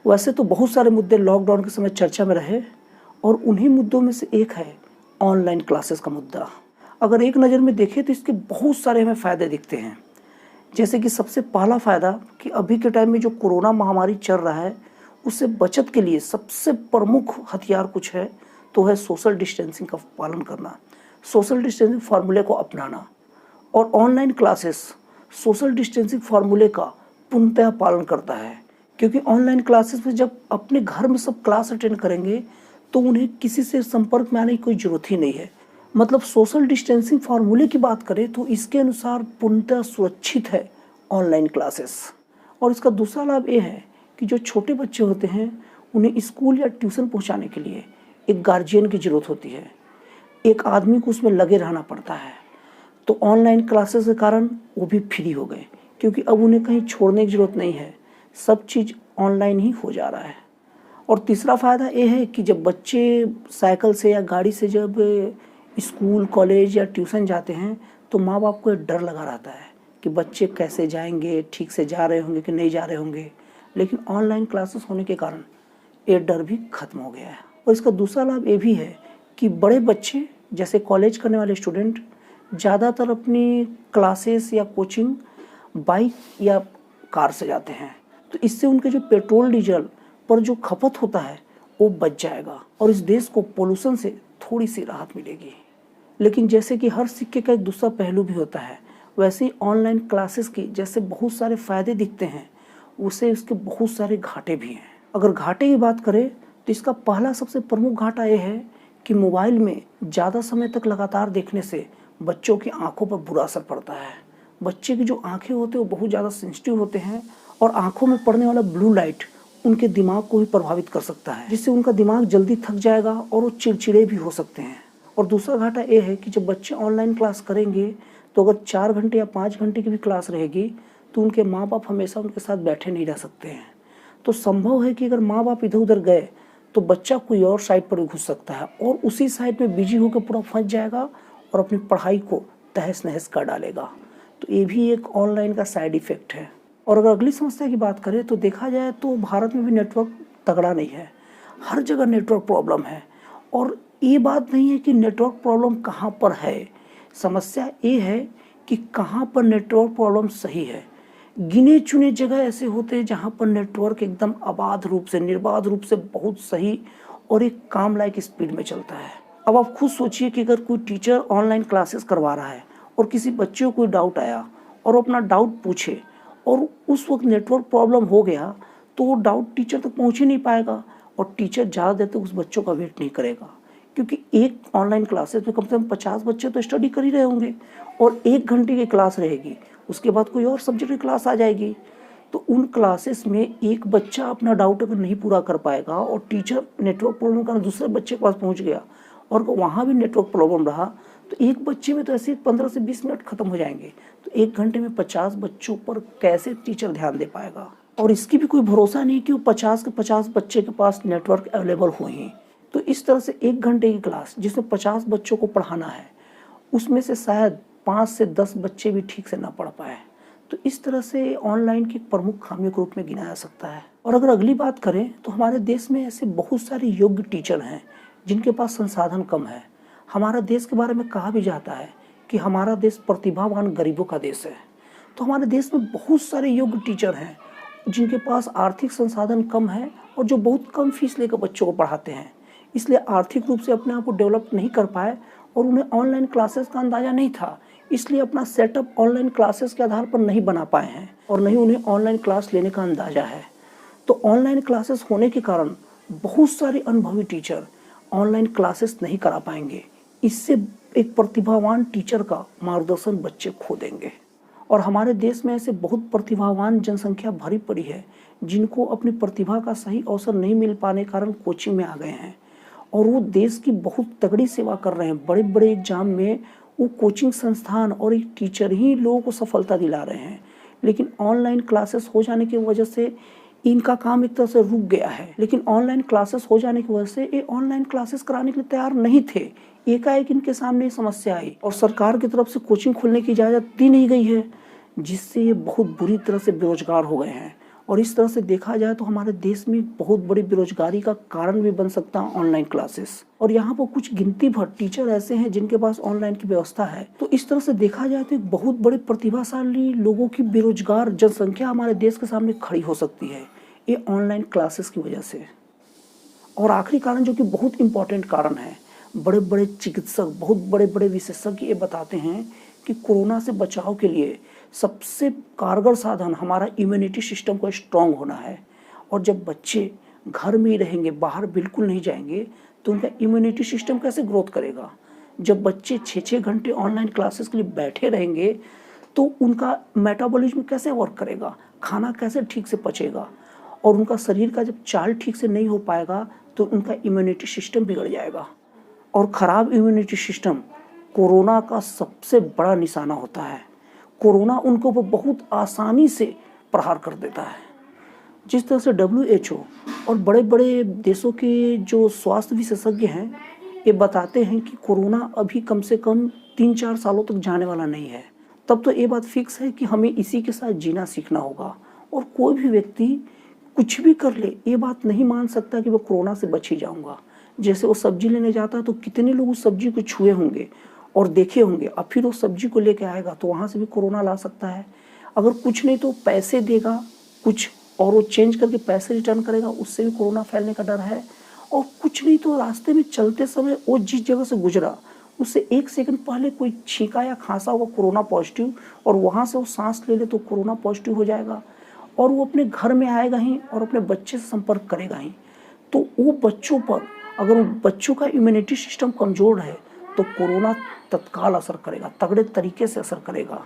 वैसे तो बहुत सारे मुद्दे लॉकडाउन के समय चर्चा में रहे और उन्हीं मुद्दों में से एक है ऑनलाइन क्लासेस का मुद्दा। अगर एक नज़र में देखें तो इसके बहुत सारे हमें फ़ायदे दिखते हैं। जैसे कि सबसे पहला फ़ायदा कि अभी के टाइम में जो कोरोना महामारी चल रहा है उससे बचत के लिए सबसे प्रमुख हथियार कुछ है तो है सोशल डिस्टेंसिंग का पालन करना, सोशल डिस्टेंसिंग फार्मूले को अपनाना। और ऑनलाइन क्लासेस सोशल डिस्टेंसिंग फार्मूले का पूर्णतः पालन करता है, क्योंकि ऑनलाइन क्लासेस में जब अपने घर में सब क्लास अटेंड करेंगे तो उन्हें किसी से संपर्क में आने की कोई ज़रूरत ही नहीं है। मतलब सोशल डिस्टेंसिंग फार्मूले की बात करें तो इसके अनुसार पूर्णतः सुरक्षित है ऑनलाइन क्लासेस। और इसका दूसरा लाभ ये है कि जो छोटे बच्चे होते हैं उन्हें स्कूल या ट्यूशन पहुंचाने के लिए एक गार्जियन की ज़रूरत होती है, एक आदमी को उसमें लगे रहना पड़ता है। तो ऑनलाइन क्लासेस के कारण वो भी फ्री हो गए, क्योंकि अब उन्हें कहीं छोड़ने की ज़रूरत नहीं है, सब चीज़ ऑनलाइन ही हो जा रहा है। और तीसरा फ़ायदा ये है कि जब बच्चे साइकिल से या गाड़ी से जब स्कूल कॉलेज या ट्यूशन जाते हैं तो माँ बाप को डर लगा रहता है कि बच्चे कैसे जाएंगे, ठीक से जा रहे होंगे कि नहीं जा रहे होंगे। लेकिन ऑनलाइन क्लासेस होने के कारण ये डर भी खत्म हो गया है। और इसका दूसरा लाभ ये भी है कि बड़े बच्चे जैसे कॉलेज करने वाले स्टूडेंट ज़्यादातर अपनी क्लासेस या कोचिंग बाइक या कार से जाते हैं, तो इससे उनके जो पेट्रोल डीजल पर जो खपत होता है वो बच जाएगा और इस देश को पोल्यूशन से थोड़ी सी राहत मिलेगी। लेकिन जैसे कि हर सिक्के का एक दूसरा पहलू भी होता है, वैसे ही ऑनलाइन क्लासेस की जैसे बहुत सारे फ़ायदे दिखते हैं उसे इसके बहुत सारे घाटे भी हैं। अगर घाटे की बात करें तो इसका पहला सबसे प्रमुख घाटा ये है कि मोबाइल में ज़्यादा समय तक लगातार देखने से बच्चों की आंखों पर बुरा असर पड़ता है। बच्चे की जो आंखें होते हैं वो बहुत ज़्यादा सेंसिटिव होते हैं और आंखों में पड़ने वाला ब्लू लाइट उनके दिमाग को भी प्रभावित कर सकता है, जिससे उनका दिमाग जल्दी थक जाएगा और वो चिड़चिड़े भी हो सकते हैं। और दूसरा घाटा ये है कि जब बच्चे ऑनलाइन क्लास करेंगे तो अगर 4 घंटे या 5 घंटे की भी क्लास रहेगी तो उनके माँ बाप हमेशा उनके साथ बैठे नहीं रह सकते हैं। तो संभव है कि अगर माँ बाप इधर उधर गए तो बच्चा कोई और साइड पर घुस सकता है और उसी साइड में बिजी होकर पूरा फंस जाएगा और अपनी पढ़ाई को तहस नहस कर डालेगा। तो ये भी एक ऑनलाइन का साइड इफ़ेक्ट है। और अगर अगली समस्या की बात करें तो देखा जाए तो भारत में भी नेटवर्क तगड़ा नहीं है, हर जगह नेटवर्क प्रॉब्लम है। और ये बात नहीं है कि नेटवर्क प्रॉब्लम कहाँ पर है, समस्या ये है कि कहाँ पर नेटवर्क प्रॉब्लम सही है। गिने चुने जगह ऐसे होते हैं जहाँ पर नेटवर्क एकदम आबाद रूप से निर्बाध रूप से बहुत सही और एक काम लायक स्पीड में चलता है। अब आप खुद सोचिए कि अगर कोई टीचर ऑनलाइन क्लासेस करवा रहा है और किसी बच्चे को कोई डाउट आया और अपना डाउट पूछे और उस वक्त नेटवर्क प्रॉब्लम हो गया तो वो डाउट टीचर तक पहुँच ही नहीं पाएगा और टीचर ज़्यादा देर तक उस बच्चों का वेट नहीं करेगा, क्योंकि एक ऑनलाइन क्लासेस में कम से कम 50 बच्चे तो स्टडी कर ही रहे होंगे और 1 घंटे की क्लास रहेगी, उसके बाद कोई और सब्जेक्ट की क्लास आ जाएगी। तो उन क्लासेस में एक बच्चा अपना डाउट अगर नहीं पूरा कर पाएगा और टीचर नेटवर्क प्रॉब्लम का दूसरे बच्चे के पास पहुँच गया और वहाँ भी नेटवर्क प्रॉब्लम रहा तो एक बच्चे में तो ऐसे 15 से 20 मिनट खत्म हो जाएंगे। तो 1 घंटे में 50 बच्चों पर कैसे टीचर ध्यान दे पाएगा। और इसकी भी कोई भरोसा नहीं कि वो 50 के 50 बच्चे के पास नेटवर्क अवेलेबल हो ही। तो इस तरह से 1 घंटे की क्लास जिसमें 50 बच्चों को पढ़ाना है उसमें से शायद 5 से 10 बच्चे भी ठीक से ना पढ़ पाए। तो इस तरह से ऑनलाइन की प्रमुख खामियों के रूप में गिना जा सकता है। और अगर अगली बात करें तो हमारे देश में ऐसे बहुत सारे योग्य टीचर हैं जिनके पास संसाधन कम है। हमारा देश के बारे में कहा भी जाता है कि हमारा देश प्रतिभावान गरीबों का देश है। तो हमारे देश में बहुत सारे योग्य टीचर हैं जिनके पास आर्थिक संसाधन कम है और जो बहुत कम फीस लेकर बच्चों को पढ़ाते हैं, इसलिए आर्थिक रूप से अपने आप को डेवलप नहीं कर पाए और उन्हें ऑनलाइन क्लासेस का अंदाज़ा नहीं था, इसलिए अपना सेटअप ऑनलाइन क्लासेस के आधार पर नहीं बना पाए हैं और नहीं उन्हें ऑनलाइन क्लास लेने का अंदाज़ा है। तो ऑनलाइन क्लासेस होने के कारण बहुत सारे अनुभवी टीचर ऑनलाइन क्लासेस नहीं करा पाएंगे। इससे एक प्रतिभावान टीचर का मार्गदर्शन बच्चे खो देंगे। और हमारे देश में ऐसे बहुत प्रतिभावान जनसंख्या भरी पड़ी है जिनको अपनी प्रतिभा का सही अवसर नहीं मिल पाने के कारण कोचिंग में आ गए हैं और वो देश की बहुत तगड़ी सेवा कर रहे हैं। बड़े बड़े एग्जाम में वो कोचिंग संस्थान और एक टीचर ही लोगों को सफलता दिला रहे हैं। लेकिन ऑनलाइन क्लासेस हो जाने की वजह से इनका काम एक तरह से रुक गया है। लेकिन ऑनलाइन क्लासेस हो जाने की वजह से ये ऑनलाइन क्लासेस कराने के लिए तैयार नहीं थे। एकाएक इनके सामने समस्या आई और सरकार की तरफ से कोचिंग खोलने की इजाज़त दी नहीं गई है, जिससे ये बहुत बुरी तरह से बेरोजगार हो गए हैं और इस तरह से देखा जाए तो हमारे देश में बहुत बड़ी बेरोजगारी का कारण भी बन सकता है ऑनलाइन क्लासेस। और यहाँ पर कुछ गिनती भर टीचर ऐसे हैं जिनके पास ऑनलाइन की व्यवस्था है। तो इस तरह से देखा जाए तो एक बहुत बड़े प्रतिभाशाली लोगों की बेरोजगार जनसंख्या हमारे देश के सामने खड़ी हो सकती है ये ऑनलाइन क्लासेस की वजह से। और आखिरी कारण जो कि बहुत इंपॉर्टेंट कारण है, बड़े बड़े चिकित्सक, बहुत बड़े बड़े विशेषज्ञ ये बताते हैं कि कोरोना से बचाव के लिए सबसे कारगर साधन हमारा इम्यूनिटी सिस्टम को स्ट्रांग होना है। और जब बच्चे घर में ही रहेंगे, बाहर बिल्कुल नहीं जाएंगे, तो उनका इम्यूनिटी सिस्टम कैसे ग्रोथ करेगा। जब बच्चे 6-6 घंटे ऑनलाइन क्लासेस के लिए बैठे रहेंगे तो उनका मेटाबॉलिज्म कैसे वर्क करेगा, खाना कैसे ठीक से पचेगा, और उनका शरीर का जब चाल ठीक से नहीं हो पाएगा तो उनका इम्यूनिटी सिस्टम बिगड़ जाएगा। और ख़राब इम्यूनिटी सिस्टम कोरोना का सबसे बड़ा निशाना होता है। कोरोना उनको बहुत आसानी से प्रहार कर देता है। जिस तरह से WHO और बड़े बड़े देशों के जो स्वास्थ्य विशेषज्ञ हैं ये बताते हैं कि कोरोना अभी कम से कम 3-4 सालों तक जाने वाला नहीं है। तब तो ये बात फिक्स है कि हमें इसी के साथ जीना सीखना होगा। और कोई भी व्यक्ति कुछ भी कर ले, ये बात नहीं मान सकता कि मैं कोरोना से बच ही जाऊंगा। जैसे वो सब्जी लेने जाता है तो कितने लोग उस सब्जी को छुए होंगे और देखे होंगे, अब फिर वो सब्जी को लेके आएगा तो वहाँ से भी कोरोना ला सकता है। अगर कुछ नहीं तो पैसे देगा कुछ और वो चेंज करके पैसे रिटर्न करेगा, उससे भी कोरोना फैलने का डर है। और कुछ नहीं तो रास्ते में चलते समय वो जिस जगह से गुजरा उससे 1 सेकंड पहले कोई छींका या खांसा हुआ कोरोना पॉजिटिव, और वहाँ से वो सांस ले ले तो कोरोना पॉजिटिव हो जाएगा। और वो अपने घर में आएगा ही और अपने बच्चे से संपर्क करेगा ही। तो वो बच्चों पर, अगर वो बच्चों का इम्यूनिटी सिस्टम कमज़ोर है तो कोरोना तत्काल असर करेगा, तगड़े तरीके से असर करेगा।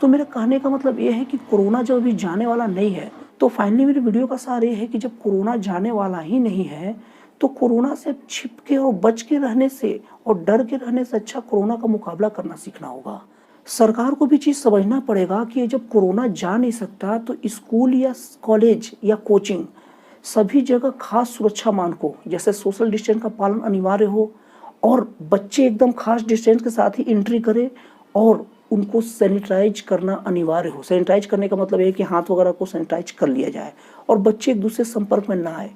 तो मेरे कहने का मतलब ये है कि कोरोना जब अभी जाने वाला नहीं है, तो फाइनली मेरे वीडियो का सार ये है कि जब कोरोना जाने वाला ही नहीं है तो कोरोना से छिप के और बच के रहने से और डर के रहने से अच्छा कोरोना का मुकाबला करना सीखना होगा। सरकार को भी चीज़ समझना पड़ेगा कि जब कोरोना जा नहीं सकता तो स्कूल या कॉलेज या कोचिंग सभी जगह खास सुरक्षा मानकों जैसे सोशल डिस्टेंस का पालन अनिवार्य हो, और बच्चे एकदम खास डिस्टेंस के साथ ही एंट्री करें, और उनको सैनिटाइज करना अनिवार्य हो। सैनिटाइज करने का मतलब है कि हाथ वगैरह को सैनिटाइज कर लिया जाए और बच्चे एक दूसरे संपर्क में ना आए।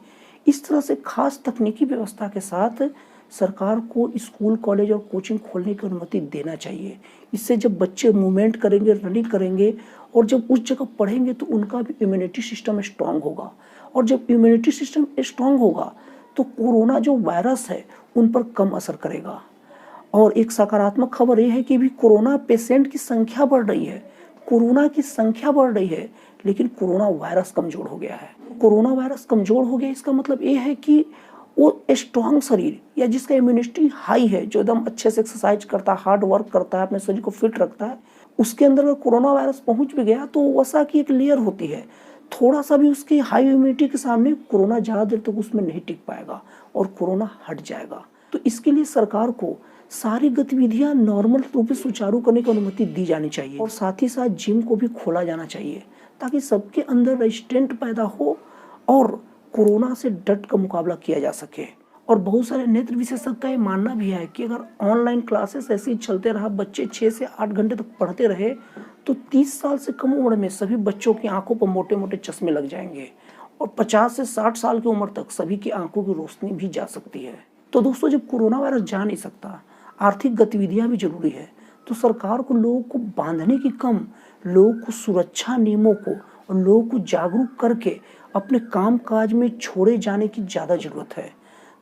इस तरह से खास तकनीकी व्यवस्था के साथ सरकार को स्कूल, कॉलेज और कोचिंग खोलने की अनुमति देना चाहिए। इससे जब बच्चे मूवमेंट करेंगे, रनिंग करेंगे और जब उस जगह पढ़ेंगे तो उनका भी इम्यूनिटी सिस्टम स्ट्रांग होगा। और जब इम्यूनिटी सिस्टम स्ट्रांग होगा तो कोरोना जो वायरस है उन पर कम असर करेगा। और एक सकारात्मक खबर यह है कि भी कोरोना पेशेंट की संख्या बढ़ रही है, कोरोना की संख्या बढ़ रही है, लेकिन कोरोना वायरस कमज़ोर हो गया है। कोरोना वायरस कमज़ोर हो गया, इसका मतलब ये है कि वो स्ट्रांग शरीर या जिसका इम्यूनिटी हाई है, जो एकदम अच्छे से एक्सरसाइज करता है, हार्ड वर्क करता है, अपने शरीर को फिट रखता है, उसके अंदर अगर कोरोना वायरस पहुंच भी गया तो वसा की एक लेयर होती है, थोड़ा सा भी उसकी हाई इम्यूनिटी के सामने कोरोना ज़्यादा देर तक उसमें नहीं टिक पाएगा और कोरोना हट जाएगा। तो इसके लिए सरकार को सारी गतिविधियां नॉर्मल रूप से सुचारू करने की अनुमति दी जानी चाहिए, और साथ ही साथ जिम को भी खोला जाना चाहिए ताकि सबके अंदर रेजिस्टेंट पैदा हो और कोरोना से डट का मुकाबला किया जा सके। और बहुत सारे नेत्र विशेषज्ञ का ये मानना भी है कि अगर ऑनलाइन क्लासेस ऐसे ही चलते रहा, बच्चे 6 से 8 घंटे तक पढ़ते रहे, तो 30 साल से कम उम्र में सभी बच्चों की आंखों पर मोटे मोटे चश्मे लग जाएंगे और 50 से 60 साल की उम्र तक सभी की आंखों की रोशनी भी जा सकती है। तो दोस्तों, जब कोरोना वायरस जा नहीं सकता, आर्थिक गतिविधियां भी जरूरी है, तो सरकार को लोगों को बांधने की कम, लोगों को सुरक्षा नियमों को और लोगों को जागरूक करके अपने काम काज में छोड़े जाने की ज़्यादा ज़रूरत है।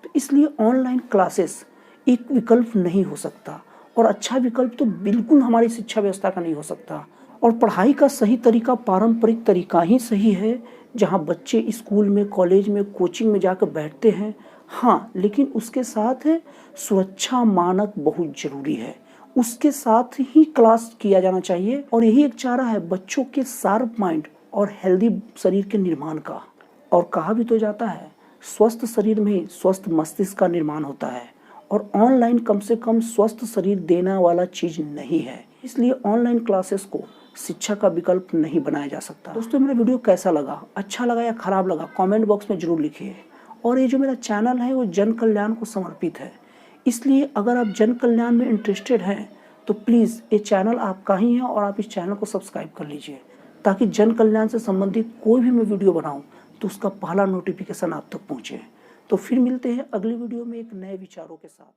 तो इसलिए ऑनलाइन क्लासेस एक विकल्प नहीं हो सकता, और अच्छा विकल्प तो बिल्कुल हमारी शिक्षा व्यवस्था का नहीं हो सकता। और पढ़ाई का सही तरीका पारंपरिक तरीका ही सही है, जहाँ बच्चे स्कूल में, कॉलेज में, कोचिंग में जाकर बैठते हैं, हाँ, लेकिन उसके साथ सुरक्षा मानक बहुत जरूरी है, उसके साथ ही क्लास किया जाना चाहिए। और यही एक चारा है बच्चों के शार्प माइंड और हेल्दी शरीर के निर्माण का। और कहा भी तो जाता है, स्वस्थ शरीर में स्वस्थ मस्तिष्क का निर्माण होता है, और ऑनलाइन कम से कम स्वस्थ शरीर देने वाला चीज नहीं है। इसलिए ऑनलाइन क्लासेस को शिक्षा का विकल्प नहीं बनाया जा सकता। दोस्तों, मेरा वीडियो कैसा लगा, अच्छा लगा या खराब लगा, कमेंट बॉक्स में जरूर लिखिए। और ये जो मेरा चैनल है वो जन कल्याण को समर्पित है, इसलिए अगर आप जन कल्याण में इंटरेस्टेड हैं तो प्लीज़ ये चैनल आपका ही है और आप इस चैनल को सब्सक्राइब कर लीजिए, ताकि जन कल्याण से संबंधित कोई भी मैं वीडियो बनाऊं तो उसका पहला नोटिफिकेशन आप तक पहुंचे। तो फिर मिलते हैं अगले वीडियो में एक नए विचारों के साथ।